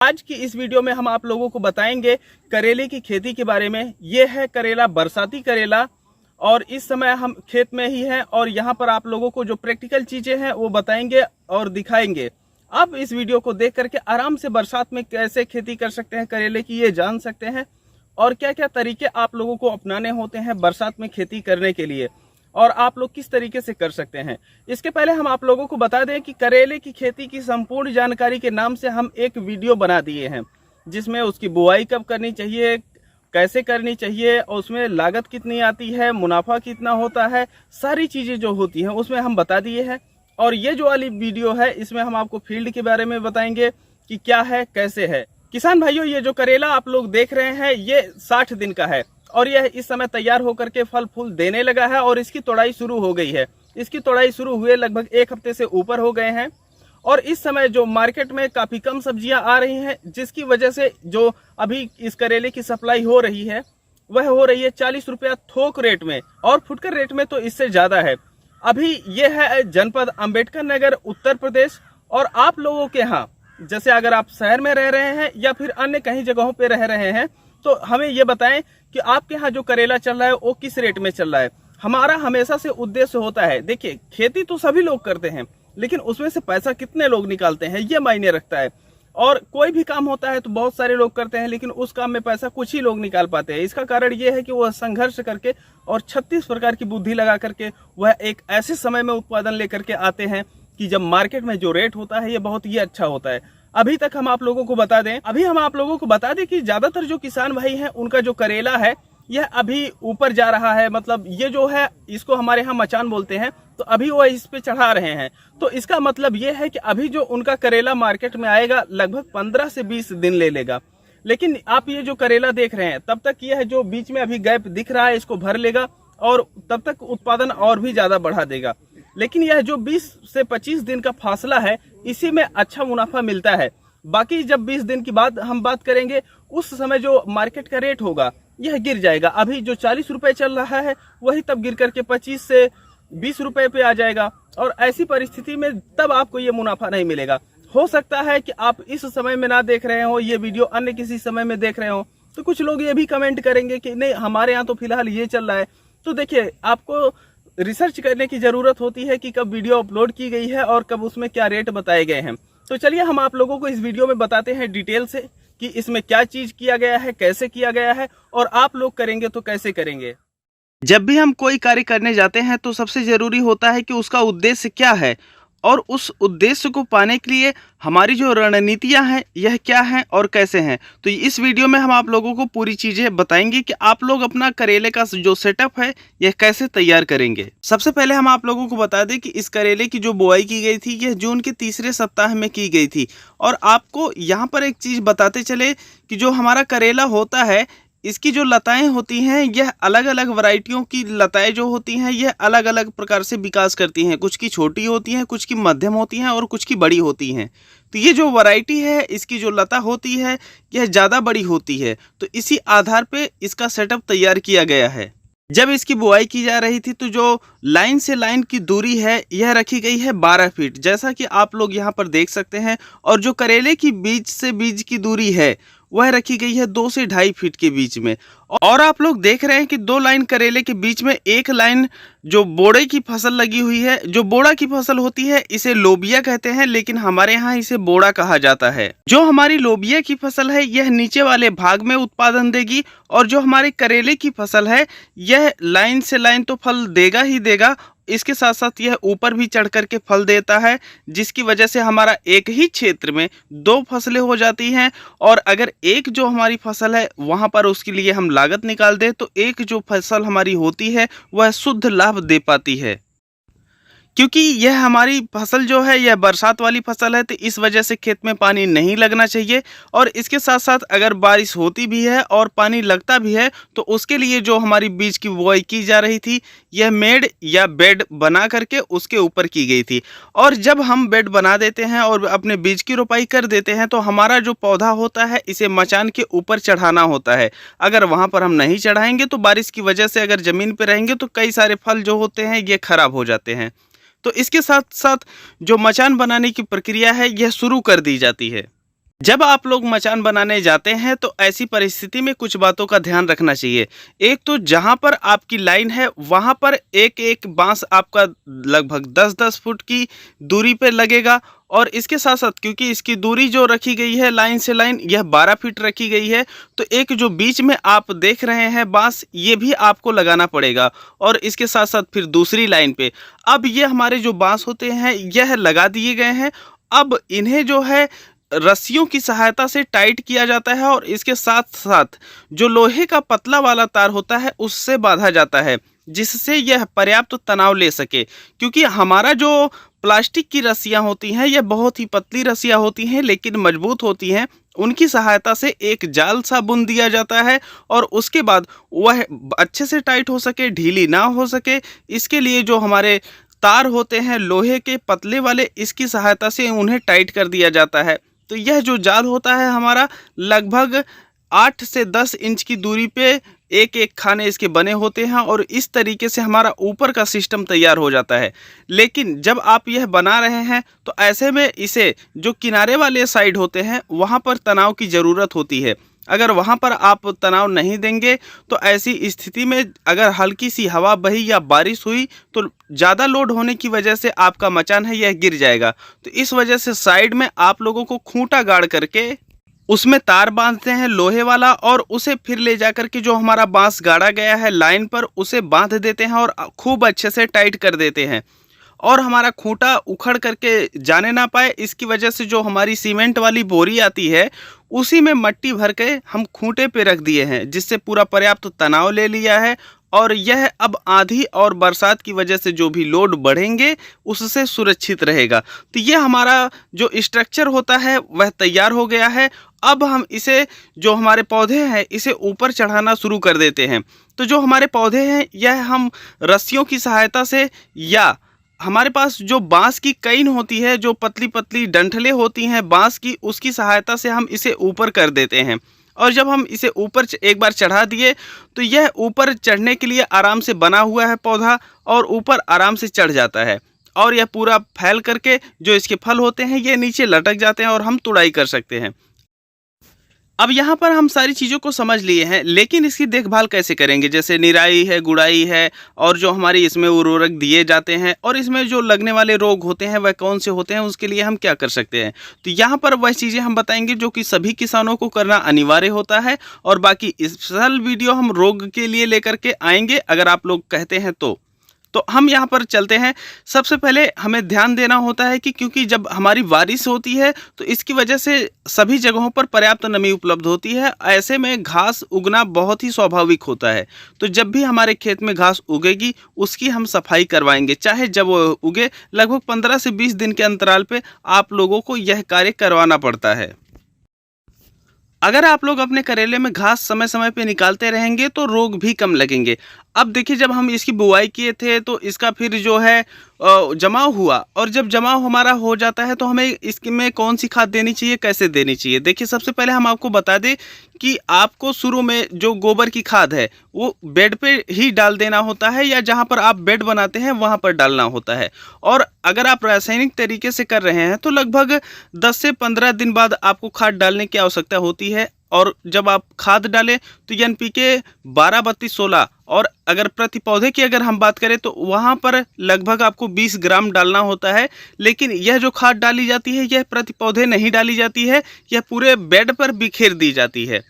आज की इस वीडियो में हम आप लोगों को बताएंगे करेले की खेती के बारे में। ये है करेला, बरसाती करेला, और इस समय हम खेत में ही हैं और यहाँ पर आप लोगों को जो प्रैक्टिकल चीजें हैं वो बताएंगे और दिखाएंगे। आप इस वीडियो को देख करके आराम से बरसात में कैसे खेती कर सकते हैं करेले की, ये जान सकते हैं, और क्या क्या तरीके आप लोगों को अपनाने होते हैं बरसात में खेती करने के लिए, और आप लोग किस तरीके से कर सकते हैं। इसके पहले हम आप लोगों को बता दें कि करेले की खेती की संपूर्ण जानकारी के नाम से हम एक वीडियो बना दिए हैं, जिसमें उसकी बुआई कब करनी चाहिए, कैसे करनी चाहिए, और उसमें लागत कितनी आती है, मुनाफा कितना होता है, सारी चीज़ें जो होती हैं उसमें हम बता दिए हैं। और ये जो वाली वीडियो है इसमें हम आपको फील्ड के बारे में बताएंगे कि क्या है, कैसे है। किसान भाइयों, ये जो करेला आप लोग देख रहे हैं ये 60 दिन का है और यह इस समय तैयार होकर के फल फूल देने लगा है और इसकी तोड़ाई शुरू हो गई है। इसकी तोड़ाई शुरू हुए लगभग 1 हफ्ते से ऊपर हो गए हैं और इस समय जो मार्केट में काफ़ी कम सब्जियां आ रही हैं, जिसकी वजह से जो अभी इस करेले की सप्लाई हो रही है वह हो रही है 40 रुपया थोक रेट में, और फुटकर रेट में तो इससे ज़्यादा है। अभी ये है जनपद अंबेडकर नगर, उत्तर प्रदेश। और आप लोगों के यहाँ, जैसे अगर आप शहर में रह रहे हैं या फिर अन्य कहीं जगहों पे रह रहे हैं, तो हमें ये बताएं कि आपके यहाँ जो करेला चल रहा है वो किस रेट में चल रहा है। हमारा हमेशा से उद्देश्य होता है, देखिए खेती तो सभी लोग करते हैं, लेकिन उसमें से पैसा कितने लोग निकालते हैं ये मायने रखता है। और कोई भी काम होता है तो बहुत सारे लोग करते हैं, लेकिन उस काम में पैसा कुछ ही लोग निकाल पाते हैं। इसका कारण ये है कि वह संघर्ष करके और 36 प्रकार की बुद्धि लगा करके वह एक ऐसे समय में उत्पादन लेकर के आते हैं कि जब मार्केट में जो रेट होता है ये बहुत ही अच्छा होता है। अभी हम आप लोगों को बता दें कि ज्यादातर जो किसान भाई हैं उनका जो करेला है यह अभी ऊपर जा रहा है, मतलब ये जो है इसको हमारे यहाँ मचान बोलते हैं, तो अभी वो इस पे चढ़ा रहे हैं। तो इसका मतलब ये है कि अभी जो उनका करेला मार्केट में आएगा लगभग 15 से 20 दिन ले लेगा। लेकिन आप ये जो करेला देख रहे हैं तब तक यह जो बीच में अभी गैप दिख रहा है इसको भर लेगा और तब तक उत्पादन और भी ज्यादा बढ़ा देगा। लेकिन यह जो 20 से 25 दिन का फासला है इसी में अच्छा मुनाफा मिलता है। बाकी जब 20 दिन की बाद हम बात करेंगे उस समय जो मार्केट का रेट होगा यह गिर जाएगा। अभी जो 40 रुपए चल रहा है वही तब गिर करके 25 से 20 रुपए पे आ जाएगा, और ऐसी परिस्थिति में तब आपको ये मुनाफा नहीं मिलेगा। हो सकता है कि आप इस समय में ना देख रहे हो ये वीडियो, अन्य किसी समय में देख रहे हो, तो कुछ लोग ये भी कमेंट करेंगे कि नहीं हमारे यहाँ तो फिलहाल ये चल रहा है। तो देखिए, आपको रिसर्च करने की जरूरत होती है कि कब वीडियो अपलोड की गई है और कब उसमें क्या रेट बताए गए हैं। तो चलिए हम आप लोगों को इस वीडियो में बताते हैं डिटेल से कि इसमें क्या चीज किया गया है, कैसे किया गया है, और आप लोग करेंगे तो कैसे करेंगे। जब भी हम कोई कार्य करने जाते हैं तो सबसे जरूरी होता है कि उसका उद्देश्य क्या है, और उस उद्देश्य को पाने के लिए हमारी जो रणनीतियां हैं यह क्या हैं और कैसे हैं। तो इस वीडियो में हम आप लोगों को पूरी चीजें बताएंगे कि आप लोग अपना करेले का जो सेटअप है यह कैसे तैयार करेंगे। सबसे पहले हम आप लोगों को बता दें कि इस करेले की जो बुआई की गई थी यह जून के तीसरे सप्ताह में की गई थी। और आपको यहाँ पर एक चीज बताते चले कि जो हमारा करेला होता है इसकी जो लताएं होती हैं यह अलग अलग वैरायटियों की लताएं जो होती हैं यह अलग अलग प्रकार से विकास करती हैं। कुछ की छोटी होती हैं, कुछ की मध्यम होती हैं और कुछ की बड़ी होती हैं। तो ये जो वैरायटी है इसकी जो लता होती है यह ज़्यादा बड़ी होती है, तो इसी आधार पे इसका सेटअप तैयार किया गया है। जब इसकी बुआई की जा रही थी तो जो लाइन से लाइन की दूरी है यह रखी गई है 12 फीट, जैसा कि आप लोग यहाँ पर देख सकते हैं। और जो करेले की बीज से बीज की दूरी है वह रखी गई है 2 से 2.5 फीट के बीच में। और आप लोग देख रहे हैं कि 2 लाइन करेले के बीच में एक लाइन जो बोड़े की फसल लगी हुई है। जो बोड़ा की फसल होती है इसे लोबिया कहते हैं, लेकिन हमारे यहाँ इसे बोड़ा कहा जाता है। जो हमारी लोबिया की फसल है यह नीचे वाले भाग में उत्पादन देगी, और जो हमारे करेले की फसल है यह लाइन से लाइन तो फल देगा ही देगा, इसके साथ साथ यह ऊपर भी चढ़ करके फल देता है, जिसकी वजह से हमारा एक ही क्षेत्र में 2 फसलें हो जाती हैं। और अगर एक जो हमारी फसल है वहां पर उसके लिए हम लागत निकाल दें तो एक जो फसल हमारी होती है वह शुद्ध लाभ दे पाती है। क्योंकि यह हमारी फसल जो है यह बरसात वाली फसल है, तो इस वजह से खेत में पानी नहीं लगना चाहिए। और इसके साथ साथ अगर बारिश होती भी है और पानी लगता भी है तो उसके लिए जो हमारी बीज की बुआई की जा रही थी यह मेड या बेड बना करके उसके ऊपर की गई थी। और जब हम बेड बना देते हैं और अपने बीज की रोपाई कर देते हैं तो हमारा जो पौधा होता है इसे मचान के ऊपर चढ़ाना होता है। अगर वहाँ पर हम नहीं चढ़ाएंगे तो बारिश की वजह से अगर ज़मीन पर रहेंगे तो कई सारे फल जो होते हैं ये खराब हो जाते हैं। तो इसके साथ साथ जो मचान बनाने की प्रक्रिया है यह शुरू कर दी जाती है। जब आप लोग मचान बनाने जाते हैं तो ऐसी परिस्थिति में कुछ बातों का ध्यान रखना चाहिए। एक तो जहाँ पर आपकी लाइन है वहाँ पर एक एक बांस आपका लगभग 10-10 फुट की दूरी पे लगेगा, और इसके साथ साथ क्योंकि इसकी दूरी जो रखी गई है लाइन से लाइन यह 12 फीट रखी गई है, तो एक जो बीच में आप देख रहे हैं बांस ये भी आपको लगाना पड़ेगा, और इसके साथ साथ फिर दूसरी लाइन पे। अब ये हमारे जो बांस होते हैं यह लगा दिए गए हैं। अब इन्हें जो है रस्सियों की सहायता से टाइट किया जाता है, और इसके साथ साथ जो लोहे का पतला वाला तार होता है उससे बांधा जाता है, जिससे यह पर्याप्त तनाव ले सके। क्योंकि हमारा जो प्लास्टिक की रस्सियां होती हैं यह बहुत ही पतली रस्सियां होती हैं लेकिन मजबूत होती हैं, उनकी सहायता से एक जाल सा बुन दिया जाता है, और उसके बाद वह अच्छे से टाइट हो सके, ढीली ना हो सके, इसके लिए जो हमारे तार होते हैं लोहे के पतले वाले, इसकी सहायता से उन्हें टाइट कर दिया जाता है। तो यह जो जाल होता है हमारा लगभग 8 से 10 इंच की दूरी पे एक एक खाने इसके बने होते हैं, और इस तरीके से हमारा ऊपर का सिस्टम तैयार हो जाता है। लेकिन जब आप यह बना रहे हैं तो ऐसे में इसे जो किनारे वाले साइड होते हैं वहाँ पर तनाव की ज़रूरत होती है। अगर वहाँ पर आप तनाव नहीं देंगे तो ऐसी स्थिति में अगर हल्की सी हवा बही या बारिश हुई तो ज़्यादा लोड होने की वजह से आपका मचान है यह गिर जाएगा। तो इस वजह से साइड में आप लोगों को खूंटा गाड़ करके उसमें तार बांधते हैं लोहे वाला, और उसे फिर ले जा कर के जो हमारा बांस गाड़ा गया है लाइन पर उसे बांध देते हैं और खूब अच्छे से टाइट कर देते हैं, और हमारा खूंटा उखड़ करके जाने ना पाए। इसकी वजह से जो हमारी सीमेंट वाली बोरी आती है उसी में मट्टी भर के हम खूंटे पे रख दिए हैं, जिससे पूरा पर्याप्त तनाव ले लिया है, और यह अब आंधी और बरसात की वजह से जो भी लोड बढ़ेंगे उससे सुरक्षित रहेगा। तो ये हमारा जो स्ट्रक्चर होता है वह तैयार हो गया है। अब हम इसे जो हमारे पौधे हैं इसे ऊपर चढ़ाना शुरू कर देते हैं। तो जो हमारे पौधे हैं यह हम रस्सियों की सहायता से, या हमारे पास जो बांस की कईन होती है, जो पतली पतली डंठलें होती हैं बांस की, उसकी सहायता से हम इसे ऊपर कर देते हैं। और जब हम इसे ऊपर एक बार चढ़ा दिए तो यह ऊपर चढ़ने के लिए आराम से बना हुआ है पौधा, और ऊपर आराम से चढ़ जाता है, और यह पूरा फैल करके जो इसके फल होते हैं ये नीचे लटक जाते हैं और हम तुड़ाई कर सकते हैं। अब यहाँ पर हम सारी चीज़ों को समझ लिए हैं, लेकिन इसकी देखभाल कैसे करेंगे? जैसे निराई है, गुड़ाई है, और जो हमारी इसमें उर्वरक दिए जाते हैं, और इसमें जो लगने वाले रोग होते हैं वह कौन से होते हैं, उसके लिए हम क्या कर सकते हैं। तो यहाँ पर वह चीज़ें हम बताएंगे जो कि सभी किसानों को करना अनिवार्य होता है, और बाकी स्पेशल वीडियो हम रोग के लिए लेकर के आएंगे अगर आप लोग कहते हैं तो हम यहाँ पर चलते हैं। सबसे पहले हमें ध्यान देना होता है कि क्योंकि जब हमारी बारिश होती है तो इसकी वजह से सभी जगहों पर पर्याप्त नमी उपलब्ध होती है, ऐसे में घास उगना बहुत ही स्वाभाविक होता है। तो जब भी हमारे खेत में घास उगेगी उसकी हम सफाई करवाएंगे, चाहे जब वो उगे लगभग 15 से 20 दिन के अंतराल पे आप लोगों को यह कार्य करवाना पड़ता है। अगर आप लोग अपने करेले में घास समय समय पे निकालते रहेंगे तो रोग भी कम लगेंगे। अब देखिए जब हम इसकी बुआई किए थे तो इसका फिर जो है जमाव हुआ, और जब जमाव हमारा हो जाता है तो हमें इसमें कौन सी खाद देनी चाहिए, कैसे देनी चाहिए। देखिए सबसे पहले हम आपको बता दें कि आपको शुरू में जो गोबर की खाद है वो बेड पे ही डाल देना होता है, या जहाँ पर आप बेड बनाते हैं वहाँ पर डालना होता है। और अगर आप रासायनिक तरीके से कर रहे हैं तो लगभग 10 से 15 दिन बाद आपको खाद डालने की आवश्यकता होती है। और जब आप खाद डालें तो NPK 12-32-16, और अगर प्रति पौधे की अगर हम बात करें तो वहाँ पर लगभग आपको 20 ग्राम डालना होता है। लेकिन यह जो खाद डाली जाती है यह प्रति पौधे नहीं डाली जाती है, यह पूरे बेड पर बिखेर दी जाती है।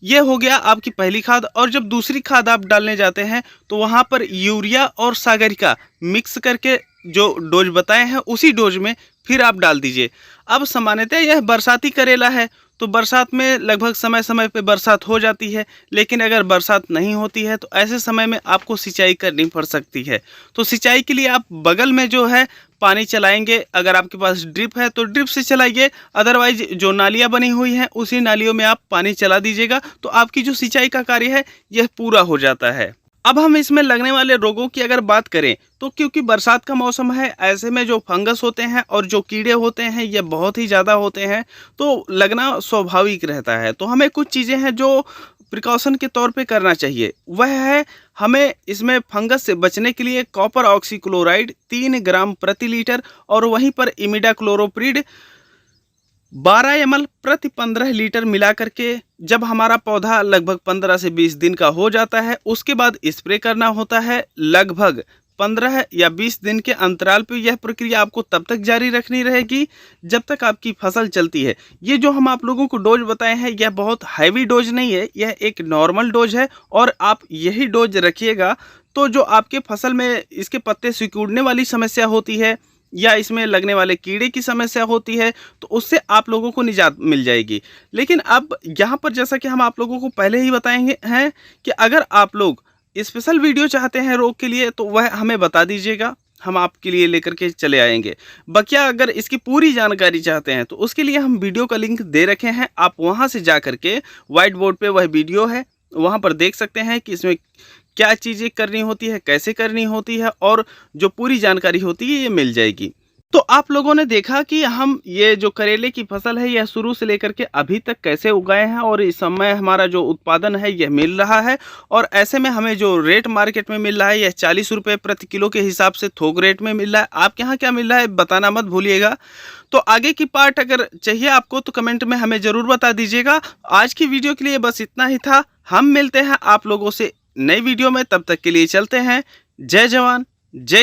यह हो गया आपकी पहली खाद। और जब दूसरी खाद आप डालने जाते हैं तो वहाँ पर यूरिया और सागरिका मिक्स करके जो डोज बताए हैं उसी डोज में फिर आप डाल दीजिए। अब सामान्यतः यह बरसाती करेला है तो बरसात में लगभग समय समय पे बरसात हो जाती है, लेकिन अगर बरसात नहीं होती है तो ऐसे समय में आपको सिंचाई करनी पड़ सकती है। तो सिंचाई के लिए आप बगल में जो है पानी चलाएंगे, अगर आपके पास ड्रिप है तो ड्रिप से चलाइए, अदरवाइज जो नालियाँ बनी हुई हैं उसी नालियों में आप पानी चला दीजिएगा, तो आपकी जो सिंचाई का कार्य है यह पूरा हो जाता है। अब हम इसमें लगने वाले रोगों की अगर बात करें तो क्योंकि बरसात का मौसम है, ऐसे में जो फंगस होते हैं और जो कीड़े होते हैं ये बहुत ही ज़्यादा होते हैं, तो लगना स्वाभाविक रहता है। तो हमें कुछ चीज़ें हैं जो प्रिकॉशन के तौर पे करना चाहिए। वह है हमें इसमें फंगस से बचने के लिए कॉपर ऑक्सीक्लोराइड 3 ग्राम प्रति लीटर, और वहीं पर इमिडाक्लोरोप्रिड 12 ml प्रति 15 लीटर मिला करके जब हमारा पौधा लगभग 15 से 20 दिन का हो जाता है, उसके बाद स्प्रे करना होता है। लगभग 15 या 20 दिन के अंतराल पे यह प्रक्रिया आपको तब तक जारी रखनी रहेगी जब तक आपकी फसल चलती है। ये जो हम आप लोगों को डोज बताए हैं, यह बहुत हैवी डोज नहीं है, यह एक नॉर्मल डोज है और आप यही डोज रखिएगा तो जो आपके फसल में इसके पत्ते सिकुड़ने वाली समस्या होती है या इसमें लगने वाले कीड़े की समस्या होती है, तो उससे आप लोगों को निजात मिल जाएगी। लेकिन अब यहाँ पर जैसा कि हम आप लोगों को पहले ही बताएंगे हैं कि अगर आप लोग स्पेशल वीडियो चाहते हैं रोग के लिए तो वह हमें बता दीजिएगा, हम आपके लिए लेकर के चले आएंगे। बकिया अगर इसकी पूरी जानकारी चाहते हैं तो उसके लिए हम वीडियो का लिंक दे रखे हैं, आप वहां से जा करके व्हाइट बोर्ड पे वह वीडियो है, वहां पर देख सकते हैं कि इसमें क्या चीज़ें करनी होती है, कैसे करनी होती है और जो पूरी जानकारी होती है ये मिल जाएगी। तो आप लोगों ने देखा कि हम ये जो करेले की फसल है यह शुरू से लेकर के अभी तक कैसे उगाए हैं और इस समय हमारा जो उत्पादन है यह मिल रहा है। और ऐसे में हमें जो रेट मार्केट में मिल रहा है यह 40 रुपये प्रति किलो के हिसाब से थोक रेट में मिल रहा है। आपके यहाँ क्या मिल रहा है बताना मत भूलिएगा। तो आगे की पार्ट अगर चाहिए आपको तो कमेंट में हमें ज़रूर बता दीजिएगा। आज की वीडियो के लिए बस इतना ही था। हम मिलते हैं आप लोगों से नई वीडियो में, तब तक के लिए चलते हैं। जय जवान जय